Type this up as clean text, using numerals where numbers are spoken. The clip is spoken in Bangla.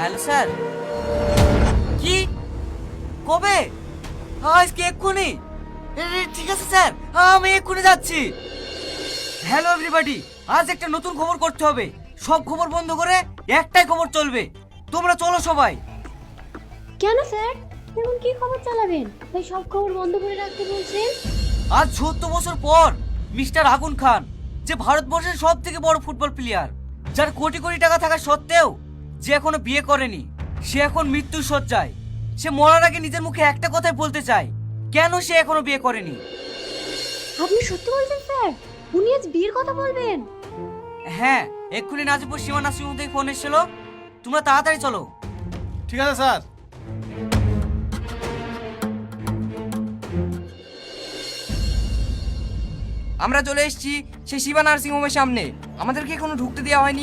Hello sir. কি? কবে? আজকে এক্ষুনি? ঠিক আছে স্যার, আমি এক্ষুনি যাচ্ছি। হ্যালো এভরিবডি, আজ একটা নতুন খবর করতে হবে। সব খবর বন্ধ করে একটাই খবর চলবে। তোমরা চলো সবাই। কেন স্যার, এখন কি খবর চালাবেন? তাই সব খবর বন্ধ করে রাখতে বলছেন? আজ ৭০ বছর পর মিস্টার আগুন খান, যে ভারতবর্ষের সব থেকে বড় ফুটবল প্লেয়ার, যার কোটি কোটি টাকা থাকা সত্ত্বেও যে এখনো বিয়ে করেনি, সে এখন মৃত্যুর শয্যায়। সে মরার আগে নিজের মুখে একটা কথাই বলতে চায়, কেন সে এখনো বিয়ে করেনি। আপনি সত্যি বলছেন স্যার? উনি আজ বিয়ের কথা বলবেন? হ্যাঁ, এক্ষুনি নাজিপুর সীমা নাসির মধ্যে ফোন এসেছিল। তোমরা তাড়াতাড়ি চলো। ঠিক আছে স্যার। আমরা চলে এসেছি সেই শিবা নার্সিং হোমের সামনে। আমাদেরকে এখনো ঢুকতে দেওয়া হয়নি।